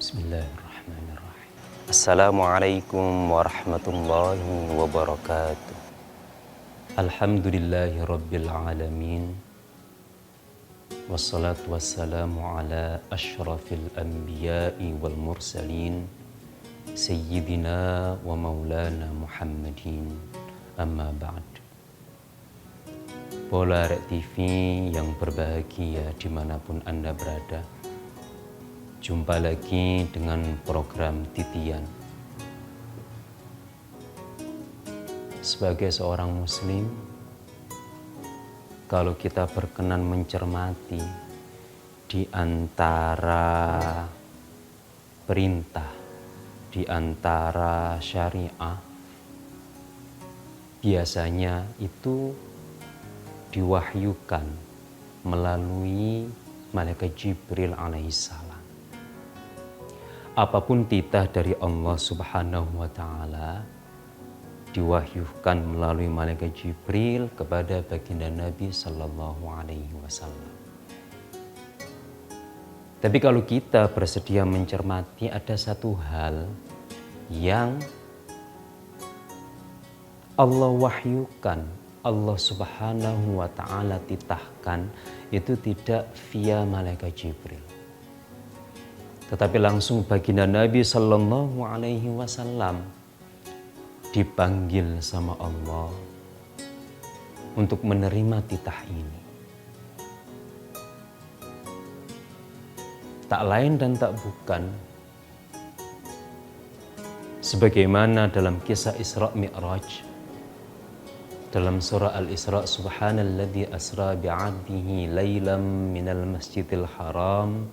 Bismillahirrahmanirrahim. Assalamualaikum warahmatullahi wabarakatuh. Alhamdulillahi rabbil alamin. Wassalatu wassalamu ala ashrafil anbiya'i wal mursalin. Sayyidina wa maulana Muhammadin. Amma ba'd. Polar TV yang berbahagia dimanapun Anda berada. Jumpa lagi dengan program Titian. Sebagai seorang muslim, kalau kita berkenan mencermati di antara perintah, di antara syariah, biasanya itu diwahyukan melalui malaikat Jibril alaihissalam. Apapun titah dari Allah Subhanahu wa Ta'ala diwahyukan melalui malaikat Jibril kepada baginda Nabi Sallallahu Alaihi Wasallam. Tapi kalau kita bersedia mencermati, ada satu hal yang Allah wahyukan, Allah Subhanahu wa Ta'ala titahkan, itu tidak via malaikat Jibril, tetapi langsung baginda Nabi Sallallahu Alaihi Wasallam dipanggil sama Allah untuk menerima titah ini. Tak lain dan tak bukan, sebagaimana dalam kisah Isra Mi'raj dalam surah Al-Isra, Subhanalladzi asra bi'abdihi laylam minal masjidil haram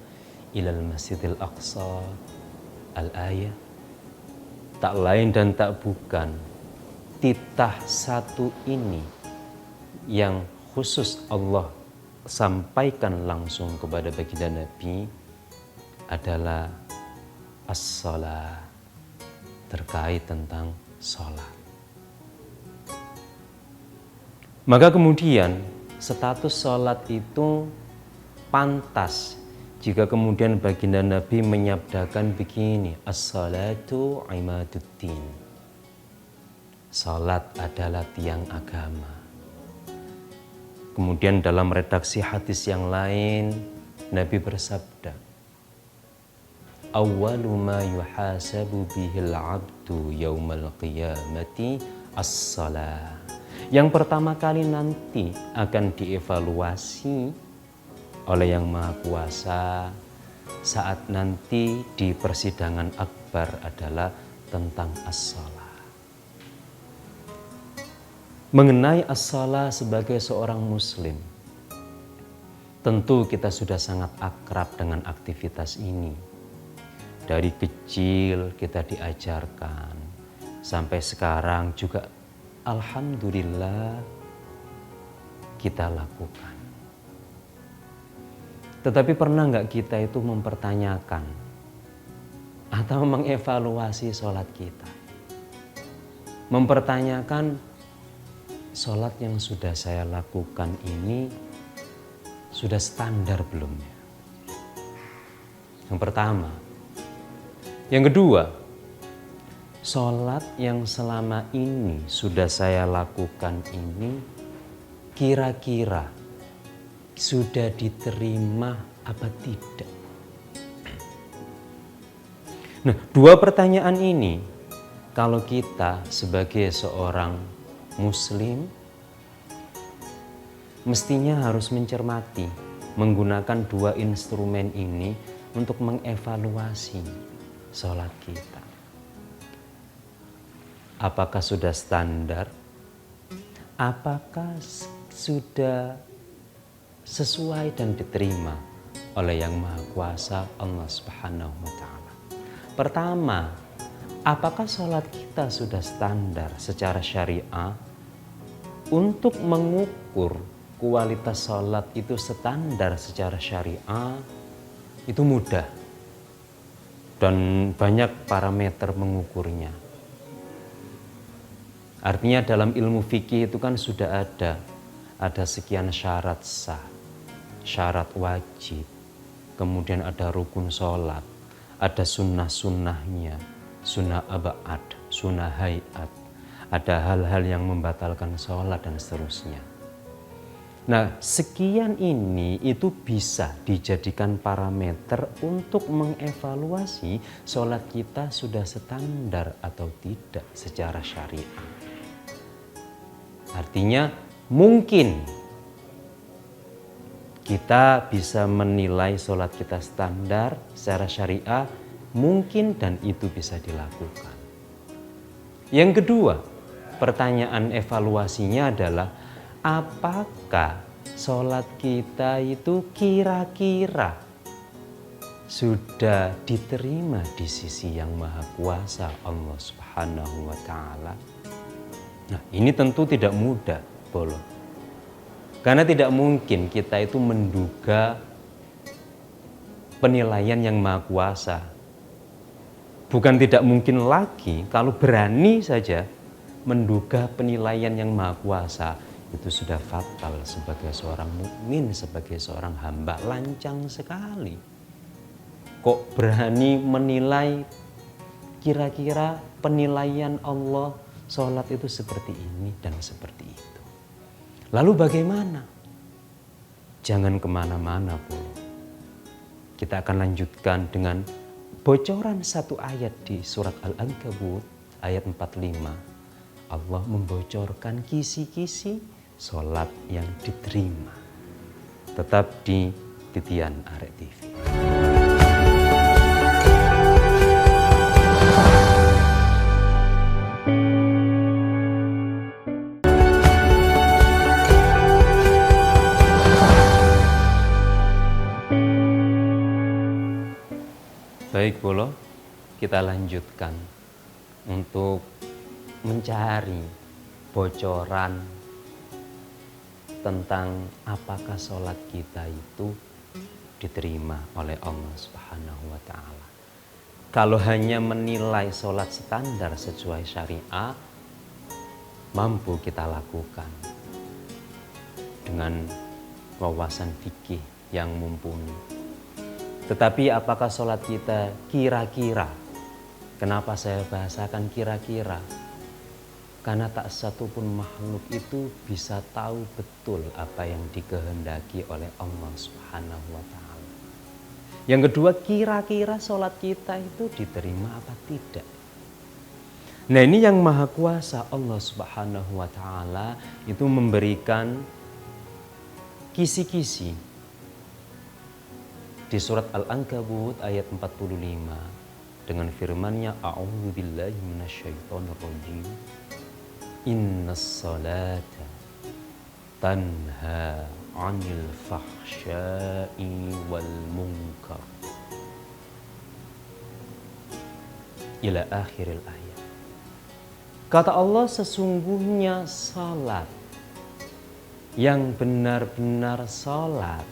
ilal masjidil aqsa al-ayah. Tak lain dan tak bukan, titah satu ini yang khusus Allah sampaikan langsung kepada baginda Nabi adalah as-salat, terkait tentang salat. Maka kemudian status salat itu pantas jika kemudian baginda Nabi menyabdakan begini, as-salatu imaduddin. Salat adalah tiang agama. Kemudian dalam redaksi hadis yang lain, Nabi bersabda, awwalu ma yuhasabu bihil abdu yaumal qiyamati as-salat. Yang pertama kali nanti akan dievaluasi oleh Yang Maha Kuasa saat nanti di persidangan akbar adalah tentang as-salat. Mengenai as-salat sebagai seorang muslim, tentu kita sudah sangat akrab dengan aktivitas ini. Dari kecil kita diajarkan, sampai sekarang juga alhamdulillah kita lakukan. Tetapi pernah nggak kita itu mempertanyakan atau mengevaluasi sholat kita? Mempertanyakan, sholat yang sudah saya lakukan ini sudah standar belum ya? Yang pertama. Yang kedua, sholat yang selama ini sudah saya lakukan ini kira-kira sudah diterima apa tidak? Nah, dua pertanyaan ini kalau kita sebagai seorang muslim mestinya harus mencermati, menggunakan dua instrumen ini untuk mengevaluasi sholat kita. Apakah sudah standar? Apakah sudah sesuai dan diterima oleh Yang Maha Kuasa Allah Subhanahu wa Ta'ala? Pertama, apakah sholat kita sudah standar secara syariah? Untuk mengukur kualitas sholat itu standar secara syariah itu mudah dan banyak parameter mengukurnya. Artinya dalam ilmu fikih itu kan sudah ada sekian syarat sah, syarat wajib, kemudian ada rukun sholat, ada sunnah-sunnahnya, sunnah abad, sunnah hayat, ada hal-hal yang membatalkan sholat dan seterusnya. Nah, sekian ini itu bisa dijadikan parameter untuk mengevaluasi sholat kita sudah standar atau tidak secara syariah. Artinya mungkin kita bisa menilai sholat kita standar secara syariah, mungkin, dan itu bisa dilakukan. Yang kedua, pertanyaan evaluasinya adalah apakah sholat kita itu kira-kira sudah diterima di sisi yang maha kuasa Allah Subhanahu wa ta'ala? Nah, ini tentu tidak mudah, Bolo. Karena tidak mungkin kita itu menduga penilaian yang maha kuasa. Bukan tidak mungkin lagi kalau berani saja menduga penilaian yang maha kuasa, itu sudah fatal sebagai seorang mukmin, sebagai seorang hamba, lancang sekali. Kok berani menilai kira-kira penilaian Allah sholat itu seperti ini dan seperti itu. Lalu bagaimana? Jangan kemana-mana, Bro. Kita akan lanjutkan dengan bocoran satu ayat di surat Al-Ankabut ayat 45. Allah membocorkan kisi-kisi sholat yang diterima. Tetap di Titian Arek TV. Baik, Bolo, kita lanjutkan untuk mencari bocoran tentang apakah sholat kita itu diterima oleh Allah Subhanahu wa ta'ala. Kalau hanya menilai sholat standar sesuai syariah, mampu kita lakukan dengan wawasan fikih yang mumpuni. Tetapi apakah sholat kita kira-kira? Kenapa saya bahasakan kira-kira? Karena tak satu pun makhluk itu bisa tahu betul apa yang dikehendaki oleh Allah Subhanahu wa ta'ala. Yang kedua, kira-kira sholat kita itu diterima apa tidak? Nah, ini yang maha kuasa Allah Subhanahu wa ta'ala itu memberikan kisi-kisi di surat Al-Ankabut ayat 45 dengan firman-Nya, a'udzubillahi minasyaitonirrajim, innas salata tanha 'anil fahsya'i wal munkar ila akhiril ayat. Kata Allah, sesungguhnya salat, yang benar-benar salat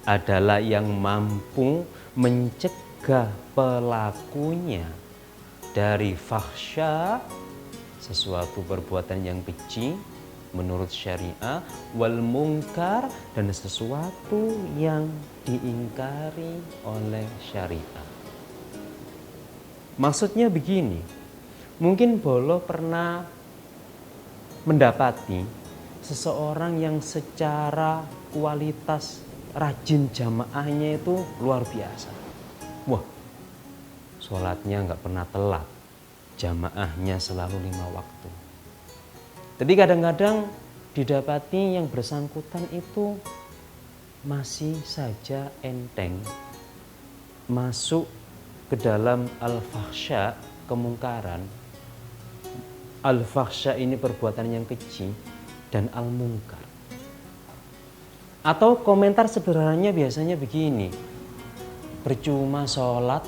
adalah yang mampu mencegah pelakunya dari fahsya, sesuatu perbuatan yang keji menurut syariah, wal munkar, dan sesuatu yang diingkari oleh syariah. Maksudnya begini, mungkin Bolo pernah mendapati seseorang yang secara kualitas rajin jamaahnya itu luar biasa. Wah, sholatnya nggak pernah telat, jamaahnya selalu 5 waktu. Jadi kadang-kadang didapati yang bersangkutan itu masih saja enteng masuk ke dalam al-fahsya, kemungkaran. Al-fahsya ini perbuatan yang keji, dan al-munkar. Atau komentar sederhananya biasanya begini, percuma sholat,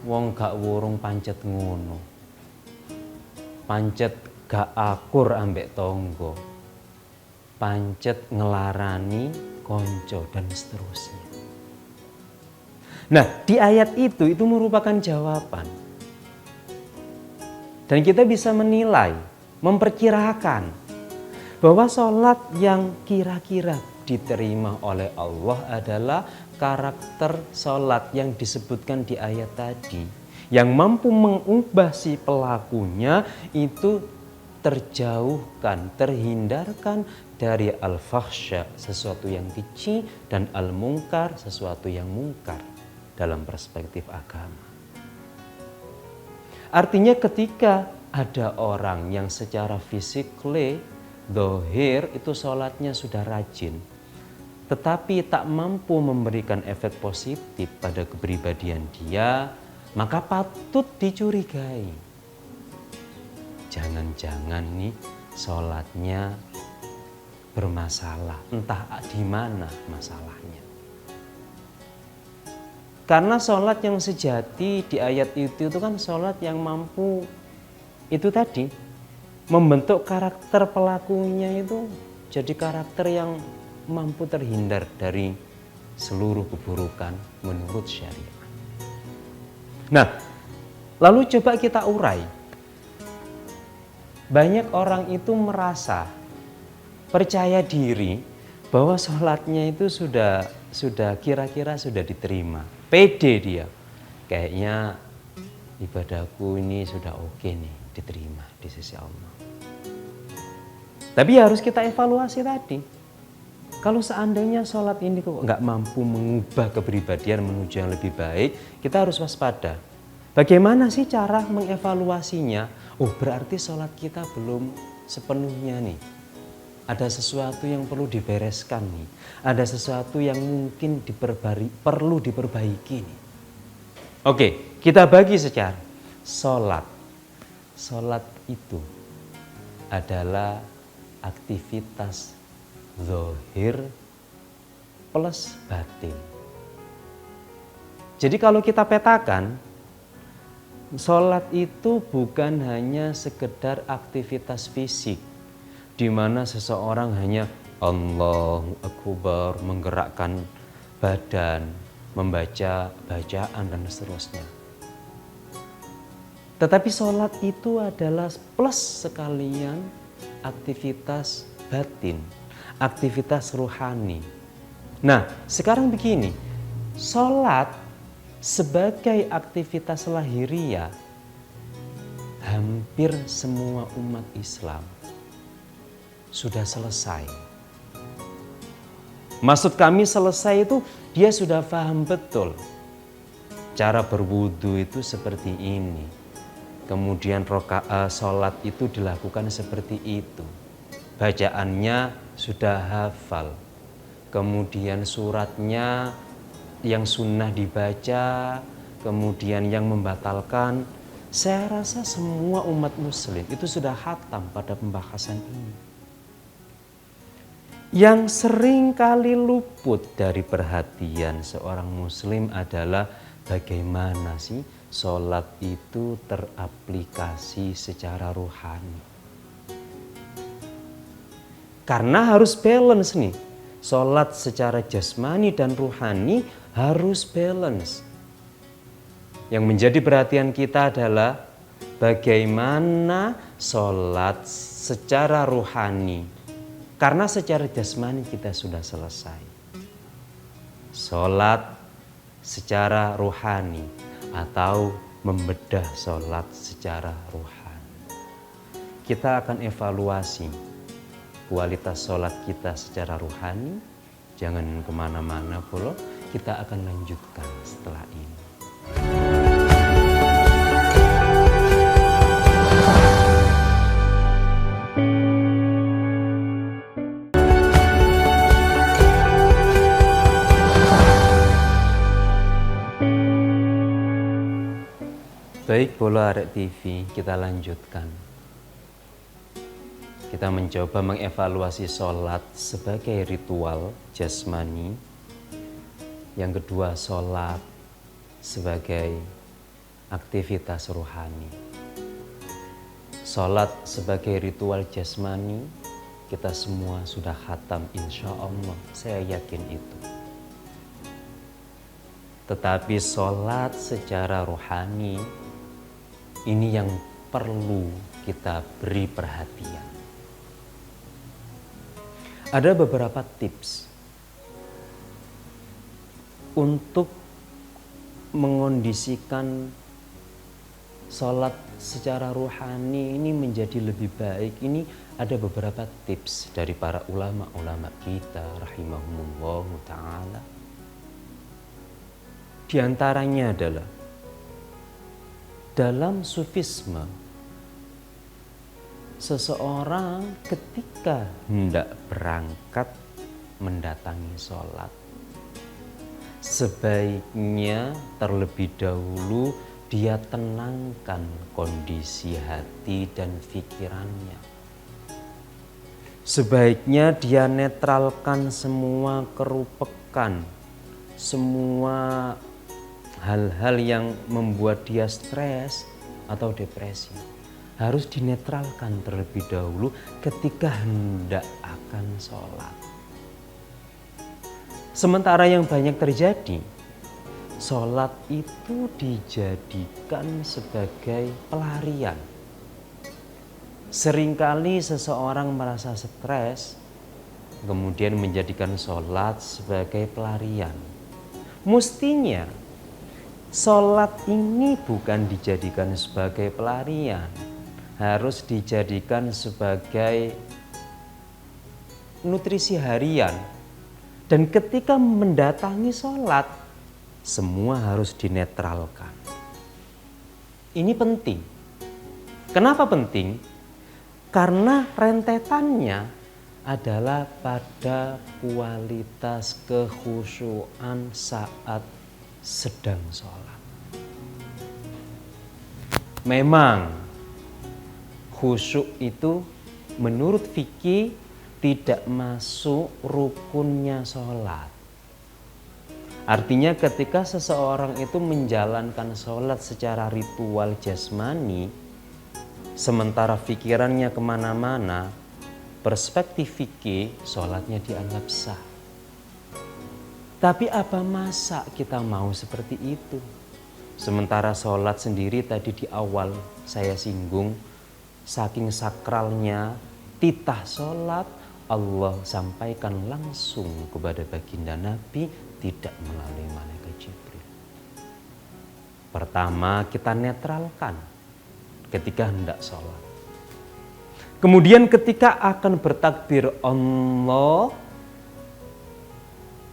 wong gak wurung pancet ngono, pancet gak akur ambek tonggo, pancet ngelarani konco, dan seterusnya. Nah, di ayat itu merupakan jawaban. Dan kita bisa menilai, memperkirakan bahwa sholat yang kira-kira diterima oleh Allah adalah karakter sholat yang disebutkan di ayat tadi, yang mampu mengubah si pelakunya itu terjauhkan, terhindarkan dari al-fahsya, sesuatu yang keji, dan al-mungkar, sesuatu yang mungkar dalam perspektif agama. Artinya ketika ada orang yang secara fisikly, dohir itu sholatnya sudah rajin, tetapi tak mampu memberikan efek positif pada kepribadian dia, maka patut dicurigai. Jangan-jangan nih sholatnya bermasalah, entah di mana masalahnya. Karena sholat yang sejati di ayat itu kan sholat yang mampu itu tadi membentuk karakter pelakunya itu jadi karakter yang mampu terhindar dari seluruh keburukan menurut syariat. Nah, lalu coba kita urai. Banyak orang itu merasa percaya diri bahwa sholatnya itu sudah kira-kira sudah diterima. Pede dia. Kayaknya ibadahku ini sudah oke nih, diterima di sisi Allah. Tapi harus kita evaluasi tadi. Kalau seandainya sholat ini kok nggak mampu mengubah kepribadian menuju yang lebih baik, kita harus waspada. Bagaimana sih cara mengevaluasinya? Oh, berarti sholat kita belum sepenuhnya nih. Ada sesuatu yang perlu dibereskan nih. Ada sesuatu yang mungkin perlu diperbaiki nih. Oke, kita bagi secara sholat. Sholat itu adalah aktivitas zahir plus batin. Jadi kalau kita petakan, sholat itu bukan hanya sekedar aktivitas fisik, di mana seseorang hanya Allahu Akbar, menggerakkan badan, membaca bacaan dan seterusnya. Tetapi sholat itu adalah plus sekalian aktivitas batin, aktivitas ruhani. Nah, sekarang begini, sholat sebagai aktivitas lahiriah hampir semua umat Islam sudah selesai. Maksud kami selesai itu dia sudah paham betul cara berwudu itu seperti ini. Kemudian sholat itu dilakukan seperti itu. Bacaannya sudah hafal. Kemudian suratnya yang sunnah dibaca, kemudian yang membatalkan. Saya rasa semua umat muslim itu sudah khatam pada pembahasan ini. Yang sering kali luput dari perhatian seorang muslim adalah bagaimana sih sholat itu teraplikasi secara ruhani. Karena harus balance nih, sholat secara jasmani dan ruhani harus balance. Yang menjadi perhatian kita adalah bagaimana sholat secara ruhani. Karena secara jasmani kita sudah selesai. Sholat secara ruhani atau membedah sholat secara ruhani. Kita akan evaluasi kualitas sholat kita secara ruhani. Jangan kemana-mana pula, kita akan lanjutkan setelah ini. Baik Bola Arek TV, kita lanjutkan. Kita mencoba mengevaluasi sholat sebagai ritual jasmani. Yang kedua, sholat sebagai aktivitas ruhani. Sholat sebagai ritual jasmani, kita semua sudah khatam insya Allah, saya yakin itu. Tetapi sholat secara ruhani, ini yang perlu kita beri perhatian. Ada beberapa tips. untuk mengondisikan sholat secara ruhani ini menjadi lebih baik, ini ada beberapa tips dari para ulama-ulama kita rahimahumullahu ta'ala. Di antaranya adalah dalam sufisme, seseorang ketika hendak berangkat mendatangi sholat, sebaiknya terlebih dahulu dia tenangkan kondisi hati dan pikirannya. Sebaiknya dia netralkan semua kerupekan, semua hal-hal yang membuat dia stres atau depresi. Harus dinetralkan terlebih dahulu ketika hendak akan sholat. Sementara yang banyak terjadi, sholat itu dijadikan sebagai pelarian. Seringkali seseorang merasa stres, kemudian menjadikan sholat sebagai pelarian. Mestinya sholat ini bukan dijadikan sebagai pelarian, harus dijadikan sebagai nutrisi harian. Dan ketika mendatangi sholat, semua harus dinetralkan. Ini penting. Kenapa penting? Karena rentetannya adalah pada kualitas kekhusyuan saat sedang sholat. Memang khusyuk itu menurut fikih tidak masuk rukunnya sholat. Artinya ketika seseorang itu menjalankan sholat secara ritual jasmani, sementara pikirannya kemana-mana, perspektif fikih sholatnya dianggap sah. Tapi apa masa kita mau seperti itu? Sementara sholat sendiri tadi di awal saya singgung, saking sakralnya titah sholat, Allah sampaikan langsung kepada baginda Nabi, tidak melalui malaikat Jibril. Pertama, kita netralkan ketika hendak sholat. Kemudian ketika akan bertakbir Allah,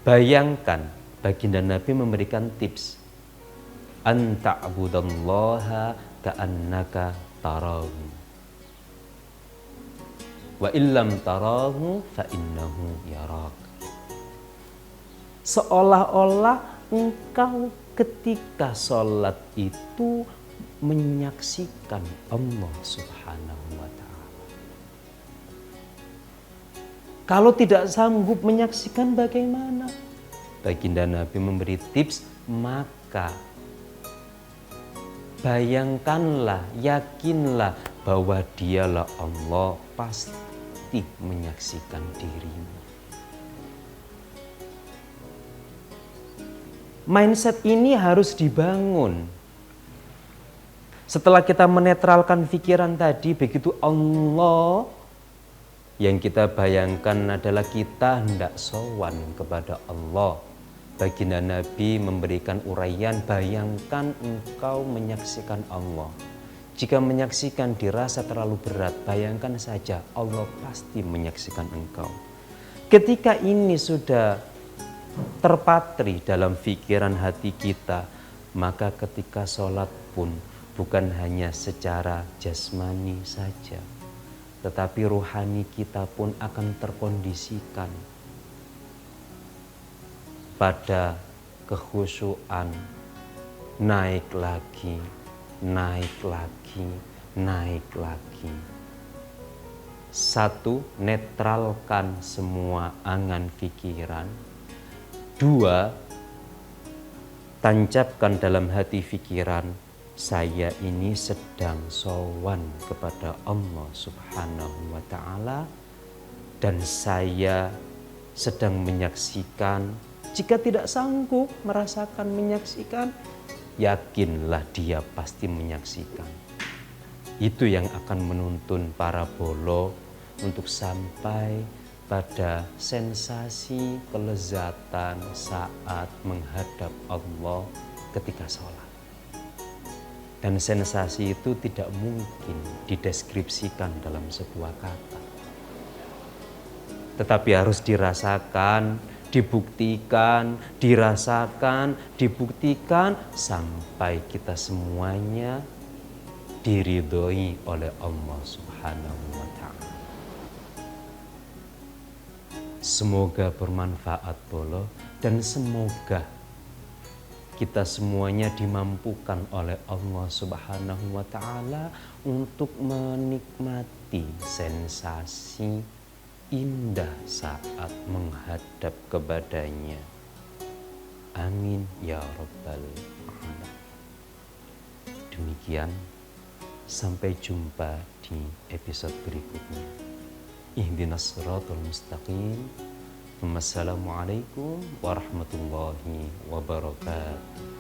bayangkan baginda Nabi memberikan tips, an ta'budallaha ka'annaka tarahu wa illam tarahu fa innahu yarak. Seolah-olah engkau ketika sholat itu menyaksikan Allah Subhanahu wa ta'ala. Kalau tidak sanggup menyaksikan bagaimana? Baginda Nabi memberi tips, maka bayangkanlah, yakinlah bahwa dialah Allah, pasti menyaksikan dirimu. Mindset ini harus dibangun. Setelah kita menetralkan pikiran tadi, begitu Allah, yang kita bayangkan adalah kita hendak sowan kepada Allah. Baginda Nabi memberikan uraian, bayangkan engkau menyaksikan Allah. Jika menyaksikan dirasa terlalu berat, bayangkan saja Allah pasti menyaksikan engkau. Ketika ini sudah terpatri dalam pikiran hati kita, maka ketika sholat pun bukan hanya secara jasmani saja, tetapi rohani kita pun akan terkondisikan pada kekhusyuan, naik lagi, naik lagi, naik lagi. Satu, netralkan semua angan pikiran. Dua, tancapkan dalam hati pikiran, saya ini sedang sowan kepada Allah Subhanahu wa ta'ala, dan saya sedang menyaksikan. Jika tidak sanggup merasakan menyaksikan, yakinlah dia pasti menyaksikan. Itu yang akan menuntun para bolo untuk sampai pada sensasi kelezatan saat menghadap Allah ketika sholat. Dan sensasi itu tidak mungkin dideskripsikan dalam sebuah kata, tetapi harus dirasakan, dibuktikan, dirasakan, dibuktikan sampai kita semuanya diridhoi oleh Allah Subhanahu wa ta'ala. Semoga bermanfaat polo, dan semoga kita semuanya dimampukan oleh Allah Subhanahu wa ta'ala untuk menikmati sensasi indah saat menghadap kepadanya. Amin ya rabbal alamin. Demikian, sampai jumpa di episode berikutnya. Ihdinas siratal mustaqim. Wassalamualaikum warahmatullahi wabarakatuh.